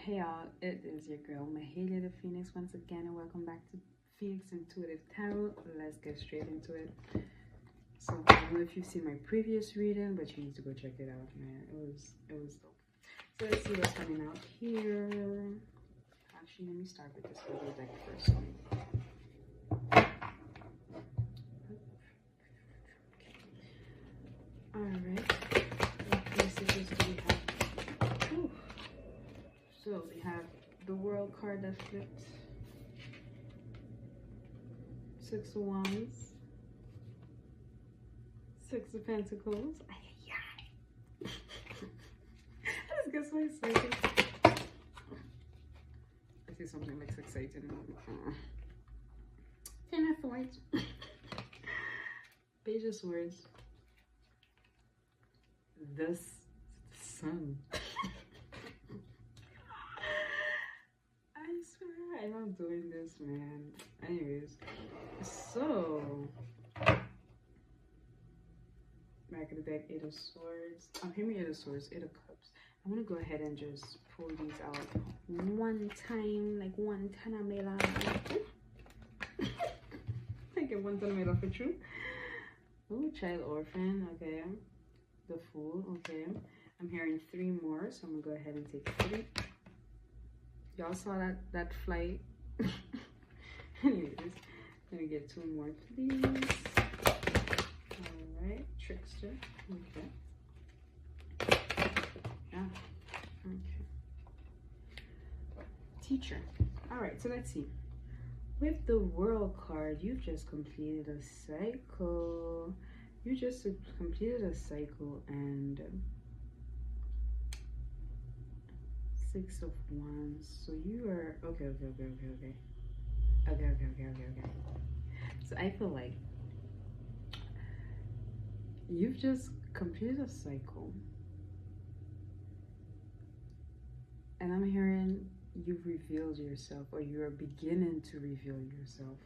Hey y'all, it is your girl Mahalia the Phoenix once again, and welcome back to Phoenix Intuitive Tarot. Let's get straight into it. So I don't know if you've seen my previous reading, but you need to go check it out, man. It was dope. So let's see what's coming out here. Actually, let me start with this little deck first. Alright. What messages do we have? Ooh. So we have the World card that flipped. Six of Wands. Six of Pentacles. I just get so excited. I see something looks exciting. Ten of Swords. Page of Swords. The Sun. I swear I'm not doing this, man. Anyways, so back of the deck, Eight of Swords. I'm hearing Eight of Swords, Eight of Cups. I'm gonna go ahead and just pull these out one time, like one tanamela. Like a one tanamela for true. Oh, Child Orphan, okay. The Fool, okay. I'm hearing three more, so I'm gonna go ahead and take three. Y'all saw that flight. Anyways, let me get two more, please. All right, Trickster. Okay. Yeah. Okay. Teacher. All right. So let's see. With the World card, you've just completed a cycle. You just completed a cycle, and Six of Wands. So you are okay. So I feel like you've just completed a cycle, and I'm hearing you've revealed yourself, or you are beginning to reveal yourself.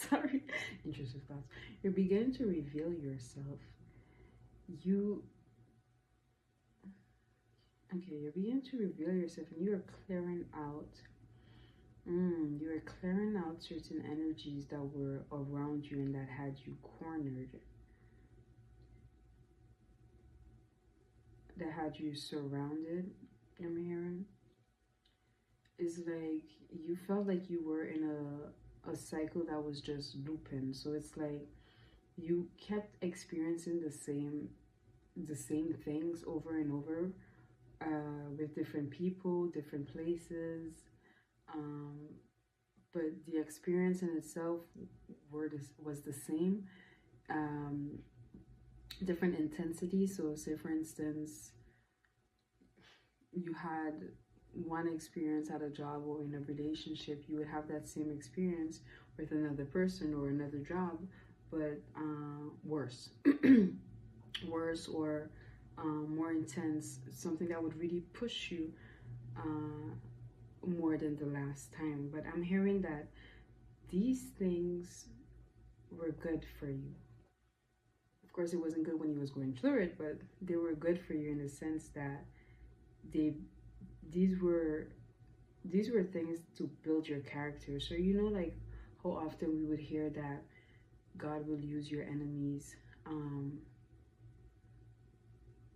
Sorry, intrusive thoughts. You're beginning to reveal yourself. You're beginning to reveal yourself, and you are clearing out. You are clearing out certain energies that were around you and that had you cornered, that had you surrounded. I'm hearing. It's like you felt like you were in a cycle that was just looping. So it's like you kept experiencing the same things over and over, with different people, different places, but the experience in itself was the same, different intensity. So say for instance, you had one experience at a job or in a relationship, you would have that same experience with another person or another job, but worse. Worse, or more intense, something that would really push you more than the last time. But I'm hearing that these things were good for you. Of course, it wasn't good when you was going through it, but they were good for you in the sense that these were things to build your character. So you know, like how often we would hear that God will use your enemies,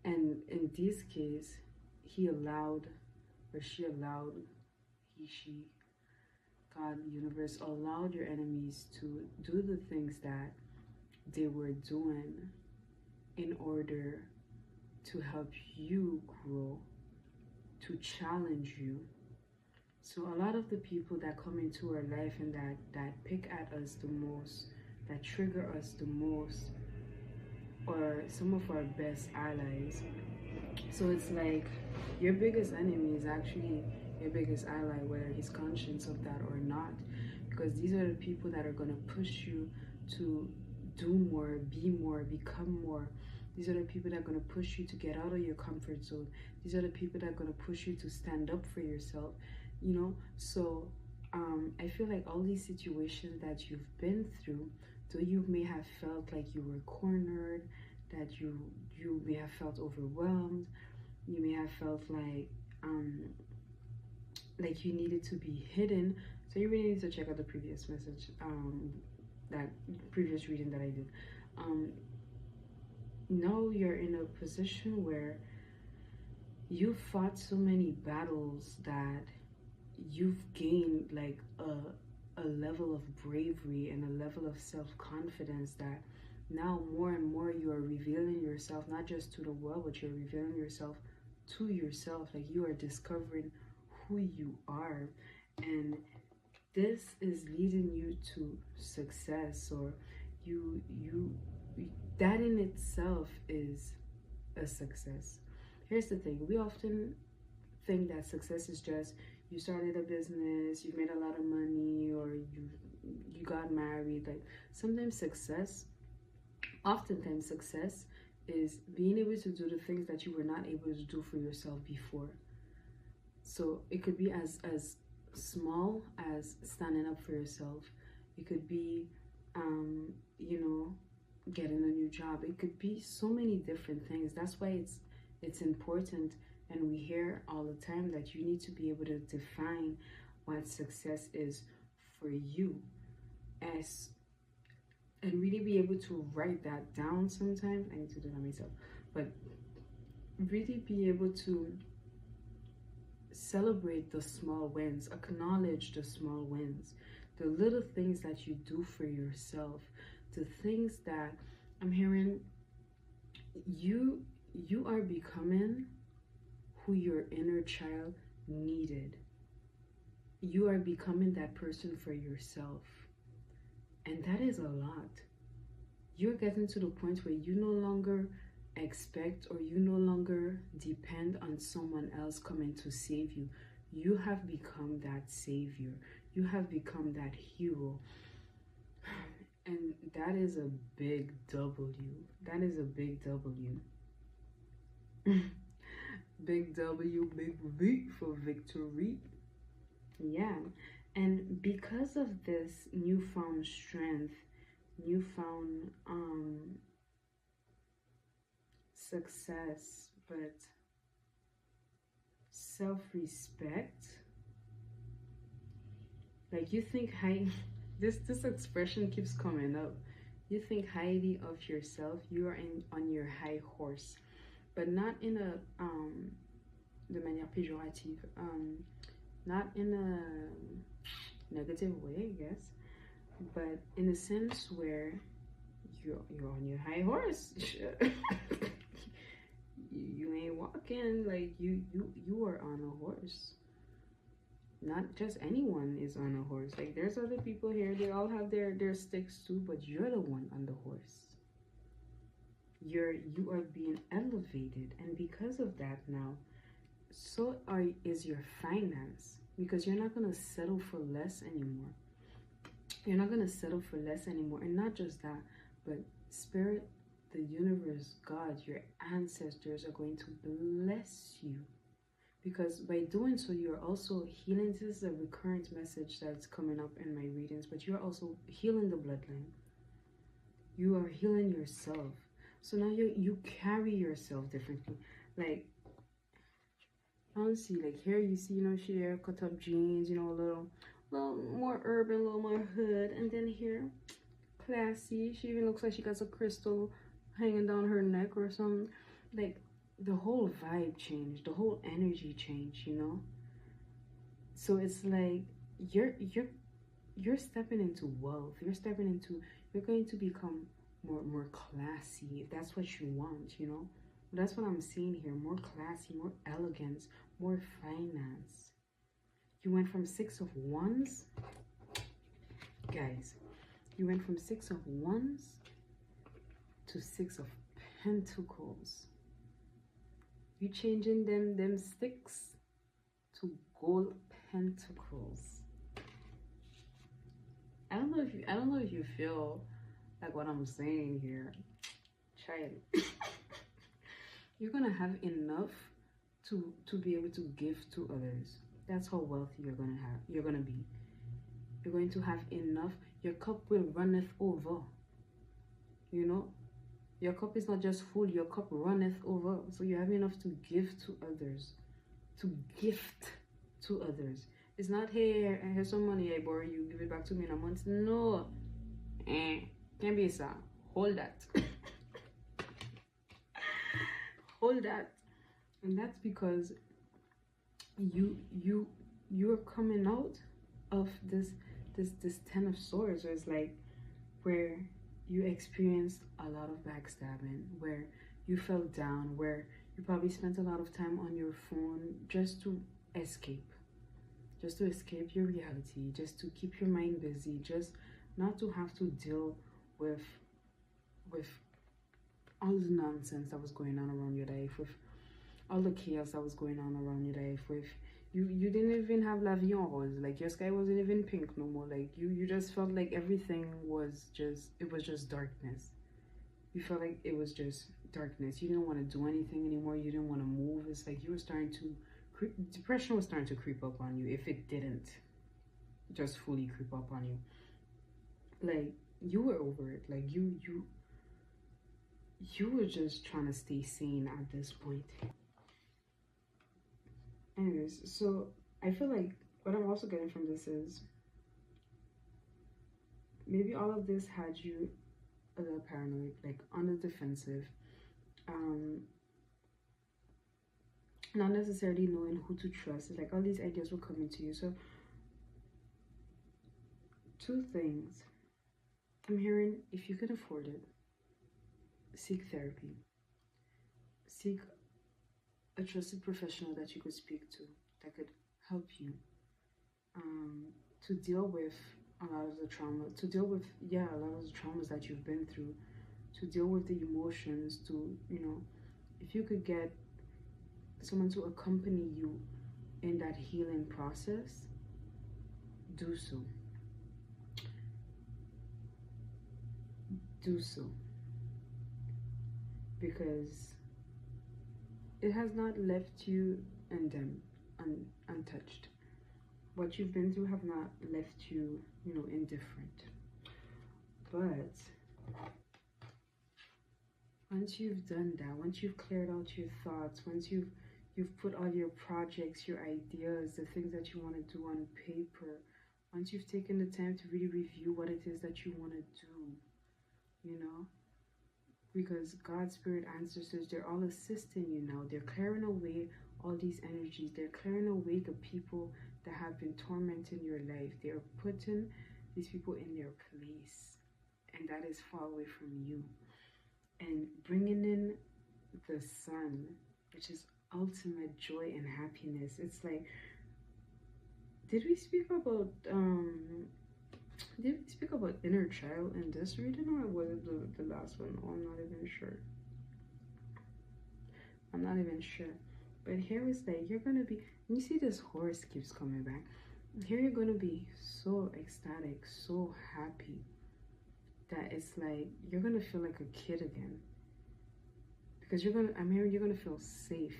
and in this case, he allowed, or she allowed, she, God, the universe allowed your enemies to do the things that they were doing in order to help you grow, to challenge you. So a lot of the people that come into our life and that pick at us the most, that trigger us the most, or some of our best allies. So it's like your biggest enemy is actually your biggest ally, whether he's conscious of that or not, because these are the people that are going to push you to do more, be more, become more. These are the people that are going to push you to get out of your comfort zone. These are the people that are going to push you to stand up for yourself, you know. So I feel like all these situations that you've been through, though you may have felt like you were cornered, that you may have felt overwhelmed. You may have felt like you needed to be hidden. So you really need to check out the previous message, that previous reading that I did. um now you're in a position where you fought so many battles that you've gained like a level of bravery and a level of self-confidence that now more and more you are revealing yourself, not just to the world, but you're revealing yourself to yourself. Like you are discovering who you are, and this is leading you to success, or you that in itself is a success. Here's the thing, we often think that success is just you started a business, you made a lot of money, or you got married. Like sometimes success, oftentimes success is being able to do the things that you were not able to do for yourself before. So it could be as small as standing up for yourself. It could be you know, getting a new job. It could be so many different things. That's why it's important, and we hear all the time that you need to be able to define what success is for you, as and really be able to write that down. Sometimes I need to do that myself, but really be able to celebrate the small wins, acknowledge the small wins, the little things that you do for yourself, the things that I'm hearing you are becoming who your inner child needed. You are becoming that person for yourself, and that is a lot. You're getting to the point where you no longer expect, or you no longer depend on someone else coming to save you. You have become that savior. You have become that hero. And that is a big W. That is a big W. Big W, big V for victory. Yeah. And because of this newfound strength, newfound success, but self-respect, like you think high this expression keeps coming up. You think highly of yourself. You are on your high horse, but not in a de manière péjorative, not in a negative way, I guess, but in a sense where you're on your high horse. You ain't walking, like you are on a horse. Not just anyone is on a horse. Like there's other people here, they all have their sticks too, but you're the one on the horse. You are being elevated, and because of that now, so is your finance, because you're not gonna settle for less anymore. You're not gonna settle for less anymore, and not just that, but spirit, the universe, God, your ancestors are going to bless you, because by doing so you're also healing. This is a recurrent message that's coming up in my readings, but you're also healing the bloodline. You are healing yourself. So now you carry yourself differently. Like I don't see, like here you see, you know, she there cut up jeans, you know, a little more urban, a little more hood, and then here classy. She even looks like she got a crystal hanging down her neck or something. Like the whole vibe changed, the whole energy changed, you know. So it's like you're stepping into wealth. You're going to become more classy, if that's what you want, you know. That's what I'm seeing here. More classy, more elegance, more finance. You went from 6 of Wands, guys. You went from 6 of Wands to 6 of Pentacles. You changing them sticks to gold pentacles. I don't know if you feel like what I'm saying here. Child. You're gonna have enough to be able to give to others. That's how wealthy you're gonna be. You're going to have enough. Your cup will runneth over. You know, Your cup is not just full, your cup runneth over. So you have enough to give to others. To gift to others. It's not, hey, here's some money, I borrow you, give it back to me in a month. No. Can't be so. Hold that. Hold that. And that's because you're coming out of this 10 of swords, where it's like, where you experienced a lot of backstabbing, where you fell down, where you probably spent a lot of time on your phone just to escape, your reality, just to keep your mind busy, just not to have to deal with with all the nonsense that was going on around your life, with all the chaos that was going on around your life, with you didn't even have la vie en rose, like your sky wasn't even pink no more, like you just felt like everything was just darkness. You felt like it was just darkness. You didn't want to do anything anymore. You didn't want to move. It's like you were starting to depression was starting to creep up on you, if it didn't just fully creep up on you. Like you were over it. Like you were just trying to stay sane at this point. Anyways, so I feel like what I'm also getting from this is, maybe all of this had you a little paranoid, like on the defensive, um, not necessarily knowing who to trust. It's like all these ideas were coming to you. So, two things I'm hearing: if you can afford it, seek therapy, seek a trusted professional that you could speak to, that could help you um, to deal with a lot of the trauma, to deal with, yeah, a lot of the traumas that you've been through, to deal with the emotions, to, if you could get someone to accompany you in that healing process, do so. Do so. Because it has not left you and them untouched. What you've been through have not left you, indifferent. But once you've done that, once you've cleared out your thoughts, once you've put all your projects, your ideas, the things that you want to do on paper, once you've taken the time to really review what it is that you want to do, because God's spirit ancestors, they're all assisting you now. They're clearing away all these energies. They're clearing away the people that have been tormenting your life. They're putting these people in their place, and that is far away from you, and bringing in the sun, which is ultimate joy and happiness. It's like, did we speak about inner child in this reading, or was it the last one? Oh, I'm not even sure. But here is like, you're gonna be, you see this horse keeps coming back. Here you're gonna be so ecstatic, so happy, that it's like you're gonna feel like a kid again. Because I'm hearing you're gonna feel safe.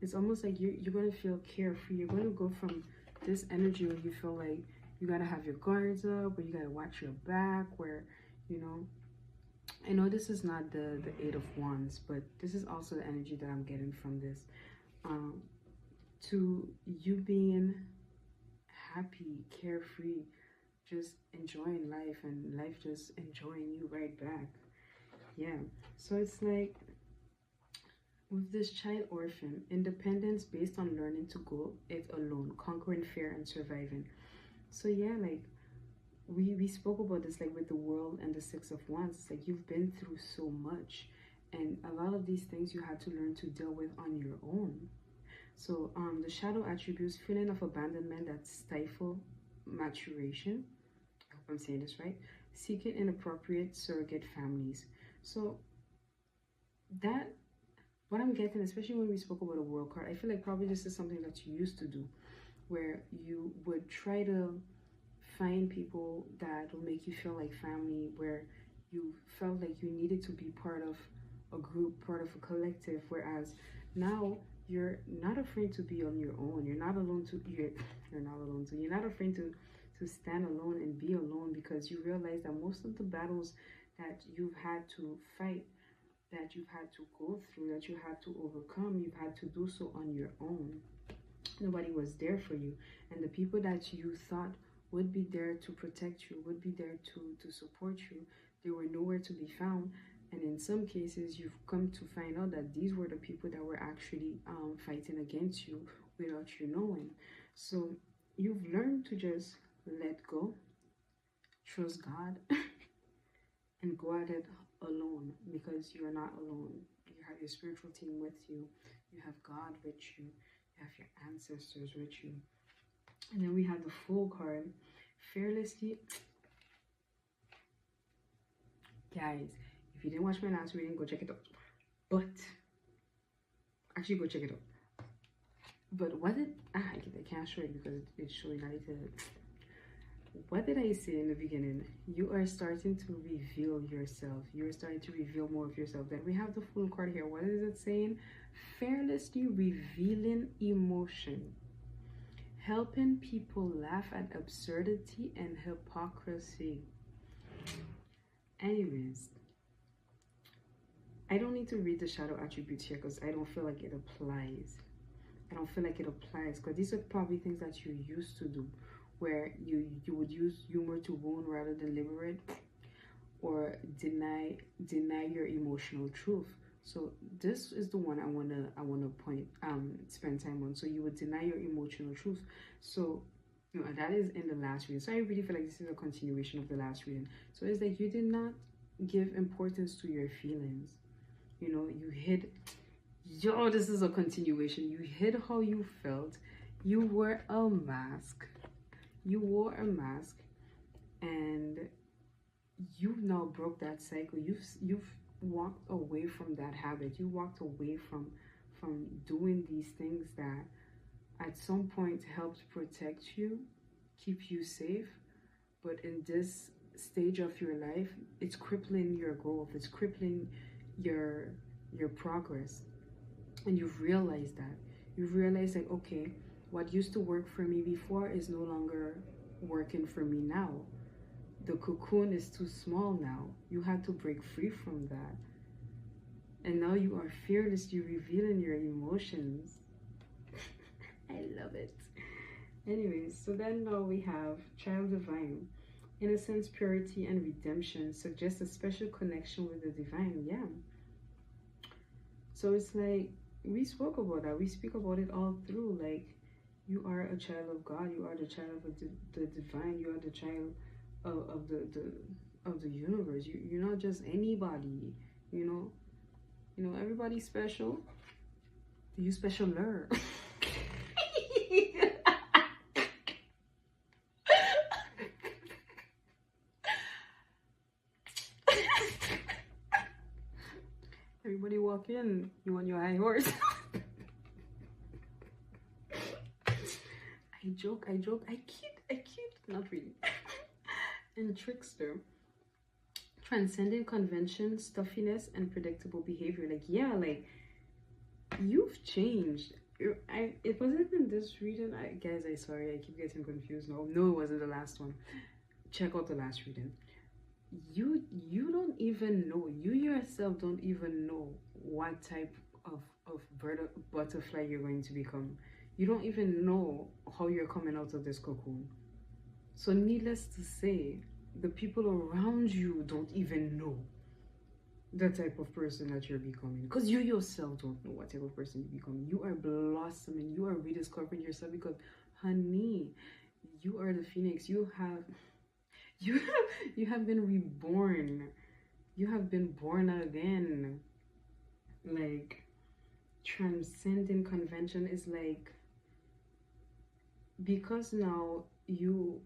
It's almost like you're gonna feel carefree. You're gonna go from this energy where you feel like you gotta have your guards up, where you gotta watch your back, where, I know this is not the Eight of Wands, but this is also the energy that I'm getting from this. To you being happy, carefree, just enjoying life, and life just enjoying you right back. Yeah. So it's like, with this child orphan, independence based on learning to go it alone, conquering fear and surviving. So yeah, like we spoke about this, like with the world and the Six of Wands. It's like you've been through so much, and a lot of these things you had to learn to deal with on your own. So the shadow attributes: feeling of abandonment that stifle maturation. I hope I'm saying this right. Seeking inappropriate surrogate families. So that, what I'm getting, especially when we spoke about a world card, I feel like probably this is something that you used to do, where you would try to find people that will make you feel like family, where you felt like you needed to be part of a group, part of a collective, whereas now you're not afraid to be on your own. You're not alone to you're not alone to you're not afraid to stand alone and be alone, because you realize that most of the battles that you've had to fight that you've had to go through, that you had to overcome. You've had to do so on your own. Nobody was there for you. And the people that you thought would be there to protect you, would be there to support you, they were nowhere to be found. And in some cases, you've come to find out that these were the people that were actually fighting against you without you knowing. So you've learned to just let go, trust God, and go at it alone, because you're not alone. You have your spiritual team with you, you have God with you, you have your ancestors with you. And then we have the Fool card. Fearlessly. Guys, if you didn't watch my last reading, go check it out. But actually, go check it out. But what did I can't show it because it's showing a little. What did I say in the beginning? You are starting to reveal yourself. You're starting to reveal more of yourself. Then we have the Fool card here. What is it saying? Fearlessly revealing emotion. Helping people laugh at absurdity and hypocrisy. Anyways, I don't need to read the shadow attributes here because I don't feel like it applies. I don't feel like it applies because these are probably things that you used to do, where you would use humor to wound rather than liberate, or deny your emotional truth. So this is the one I wanna spend time on. So you would deny your emotional truth. So that is in the last reading. So I really feel like this is a continuation of the last reading. So it's like you did not give importance to your feelings. You hid. This is a continuation. You hid how you felt. You wore a mask. You wore a mask, and you've now broke that cycle. You've walked away from that habit. You walked away from doing these things that at some point helped protect you, keep you safe, but in this stage of your life, it's crippling your growth. It's crippling your progress. And you've realized that. You've realized that, okay, what used to work for me before is no longer working for me now. The cocoon is too small now. You had to break free from that. And now you are fearlessly revealing your emotions. I love it. Anyways, so then now we have Child Divine. Innocence, purity, and redemption suggest a special connection with the divine. Yeah. So it's like, we spoke about that. We speak about it all through. Like, you are a child of God. You are the child of the divine. You are the child of the universe. You're not just anybody. Everybody's special. You specialer. Everybody walk in. You want your high horse? I joke. I kid. Not really. And trickster. Transcending convention, stuffiness, and predictable behavior. Like, yeah, like, you've changed. It wasn't in this reading. Guys, I'm sorry. I keep getting confused now. No, it wasn't the last one. Check out the last reading. You don't even know. You yourself don't even know what type of butterfly you're going to become. You don't even know how you're coming out of this cocoon. So needless to say, the people around you don't even know the type of person that you're becoming, because you yourself don't know what type of person you're becoming. You are blossoming. You are rediscovering yourself, because, honey, you are the phoenix. You have been reborn. You have been born again. Like, transcending convention is like, because now you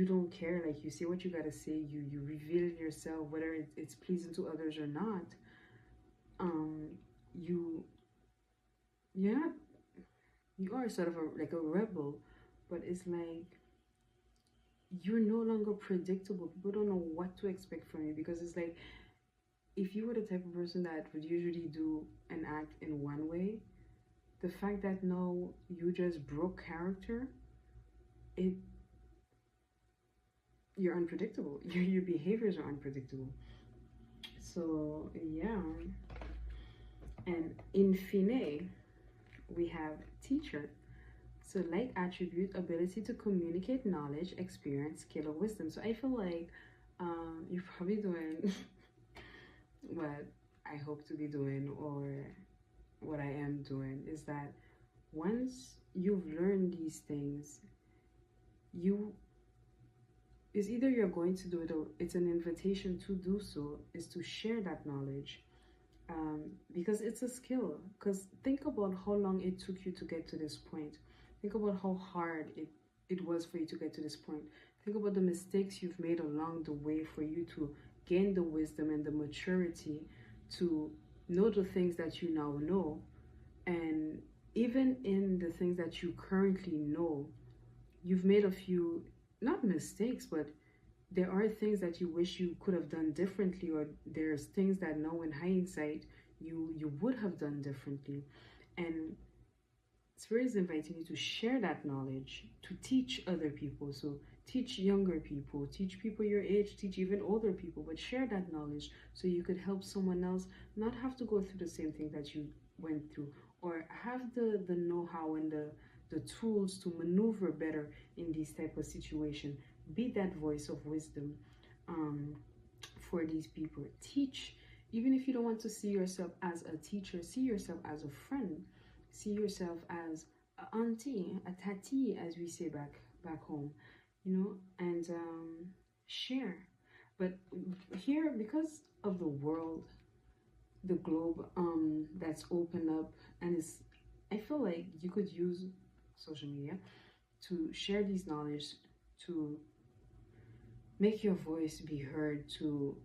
don't care. Like, you say what you gotta say. You reveal yourself, whether it's pleasing to others or not. You are sort of like a rebel, but it's like, you're no longer predictable. People don't know what to expect from you, because it's like, if you were the type of person that would usually do and act in one way, the fact that now you just broke character, you're unpredictable. Your behaviors are unpredictable. So yeah, And in fine, we have teacher. So like attribute, ability to communicate knowledge, experience, skill, or wisdom. So I feel like you're probably doing what I hope to be doing, or what I am doing, is that once you've learned these things, you is either you're going to do it, or it's an invitation to do so, is to share that knowledge, because it's a skill. Because think about how long it took you to get to this point. Think about how hard it was for you to get to this point. Think about the mistakes you've made along the way for you to gain the wisdom and the maturity to know the things that you now know. And even in the things that you currently know, you've made a few, not mistakes, but there are things that you wish you could have done differently, or there's things that now in hindsight you would have done differently. And Spirit is inviting you to share that knowledge, to teach other people. So teach younger people, teach people your age, teach even older people, but share that knowledge so you could help someone else not have to go through the same thing that you went through, or have the know-how and the tools to maneuver better in these type of situation. Be that voice of wisdom, um, for these people. Teach, even if you don't want to see yourself as a teacher, see yourself as a friend. See yourself as a auntie, a tati, as we say back home, and share. But here, because of the world, the globe, that's open up, and is, I feel like you could use social media to share these knowledge, to make your voice be heard, to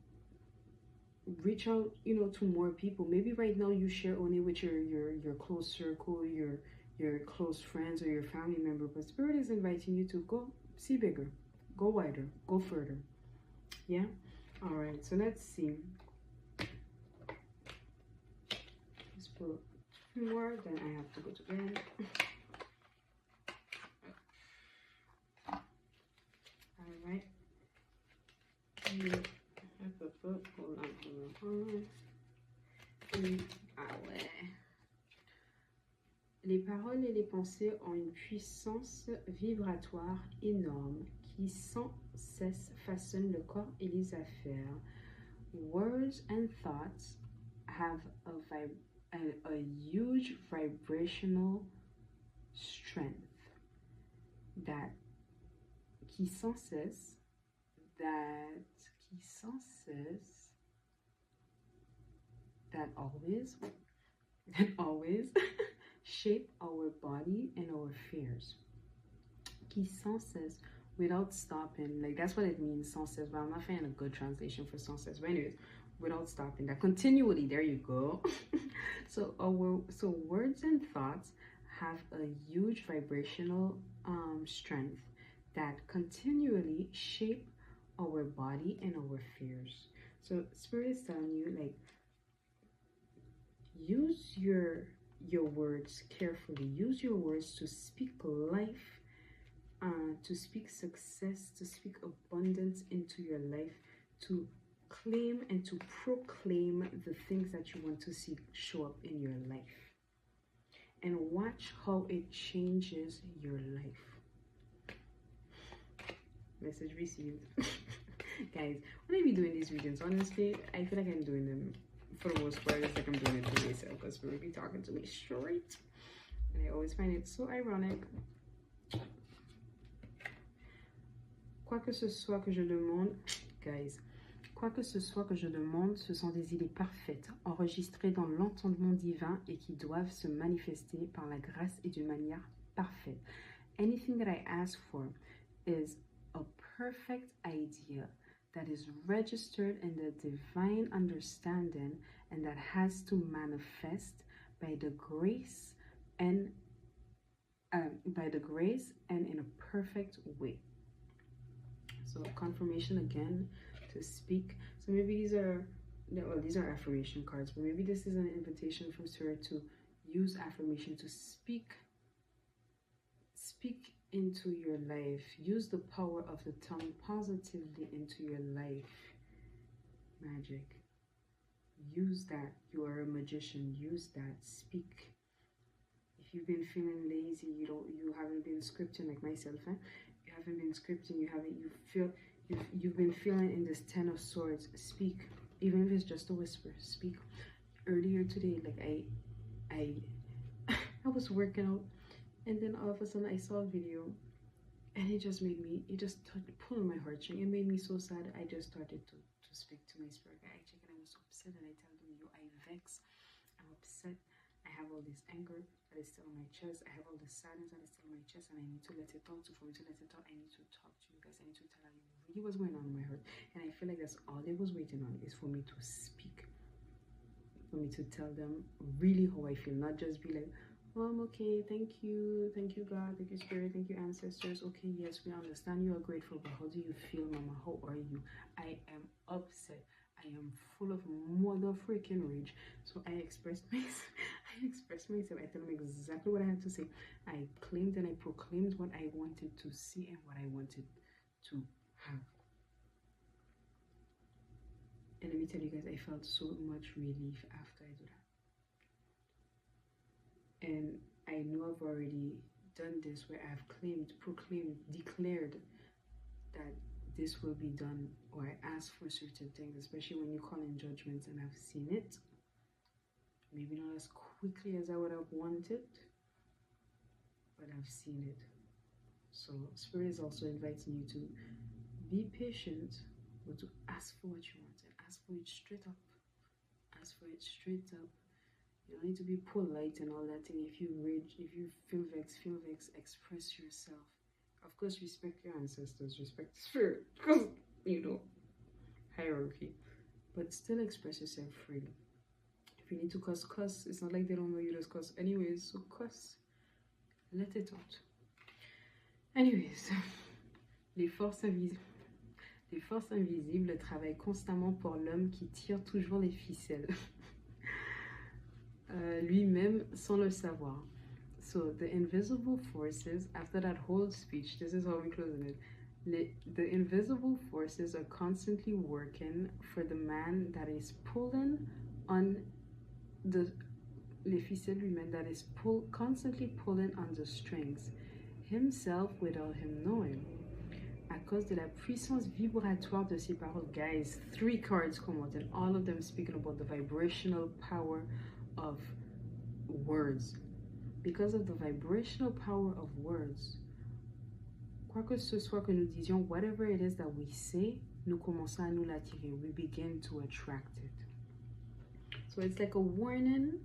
reach out, to more people. Maybe right now you share only with your close circle, your close friends, or your family member, but Spirit is inviting you to go see bigger, go wider, go further. Yeah. All right, so let's see. Let's put more, then I have to go to bed. All right. Hold on. Ah ouais. Les paroles et les pensées ont une puissance vibratoire énorme qui sans cesse façonne le corps et les affaires. Words and thoughts have a huge vibrational strength that qui sans cesse always shape our body and our fears. Qui sans cesse, without stopping. Like, that's what it means, sans cesse, but I'm not finding a good translation for sans cesse. But anyways, without stopping, that continuity, there you go. So words and thoughts have a huge vibrational strength that continually shape our body and our fears. So Spirit is telling you, like, use your words carefully. Use your words to speak life, to speak success, to speak abundance into your life, to claim and to proclaim the things that you want to see show up in your life. And watch how it changes your life. Message received. Guys, when I be doing these readings, honestly, I feel like I'm doing them, for the most part, it's like I'm doing it for myself, because we'll be talking to me straight. And I always find it so ironic. Quoi que ce soit que je demande, guys, quoi que ce soit que je demande, ce sont des idées parfaites, enregistrées dans l'entendement divin et qui doivent se manifester par la grâce et d'une manière parfaite. Anything that I ask for is a perfect idea that is registered in the divine understanding and that has to manifest by the grace and in a perfect way. So confirmation again, to speak. So maybe these are affirmation cards, but maybe this is an invitation from Spirit to use affirmation to speak into your life. Use the power of the tongue positively into your life. Magic. use that. You are a magician. Use that. Speak. If you've been feeling lazy, you haven't been scripting like myself, eh? You haven't been scripting, you've been feeling in this 10 of Swords. Speak. Even if it's just a whisper, speak. Earlier today, like I I was working out, and then all of a sudden I saw a video, and it just started pulling my heartstring. It made me so sad. I just started to speak to my spirit. I checked and I was so upset, and I told them, yo, I vex, I'm upset. I have all this anger that is still on my chest. I have all this sadness that is still on my chest, and I need to let it out. So for me to let it out, I need to talk to you guys. I need to tell you really what's going on in my heart. And I feel like that's all they was waiting on, is for me to speak, for me to tell them really how I feel, not just be like, oh, I'm okay, thank you God, thank you Spirit, thank you ancestors. Okay, yes, we understand you are grateful, but how do you feel, Mama? How are you? I am upset. I am full of mother freaking rage. So I expressed myself. I tell them exactly what I had to say. I claimed and I proclaimed what I wanted to see and what I wanted to have. And let me tell you guys, I felt so much relief after I do that. And I know I've already done this, where I've claimed, proclaimed, declared that this will be done, or I ask for certain things, especially when you call in judgments, and I've seen it. Maybe not as quickly as I would have wanted, but I've seen it. So Spirit is also inviting you to be patient, but to ask for what you want, and ask for it straight up. Ask for it straight up. You don't need to be polite and all that thing. If you rage, if you feel vexed, express yourself. Of course, respect your ancestors, respect Spirit, because, hierarchy. But still express yourself freely. If you need to cuss, cuss. It's not like they don't know you just cuss anyways, so cuss. Let it out. Anyways, les forces invisibles. Les forces invisibles travaillent constamment pour l'homme qui tire toujours les ficelles. Lui-même sans le savoir. So the invisible forces, after that whole speech, this is how we close it. The invisible forces are constantly working for the man that is pulling on les ficelles lui-même, that is constantly pulling on the strings, himself without him knowing. À cause de la puissance vibratoire de ces paroles, guys, 3 cards come out, and all of them speaking about the vibrational power of words. Because of the vibrational power of words, quoi que ce soit que nous disions, whatever it is that we say, nous commençons à nous l'attirer. We begin to attract it. So it's like a warning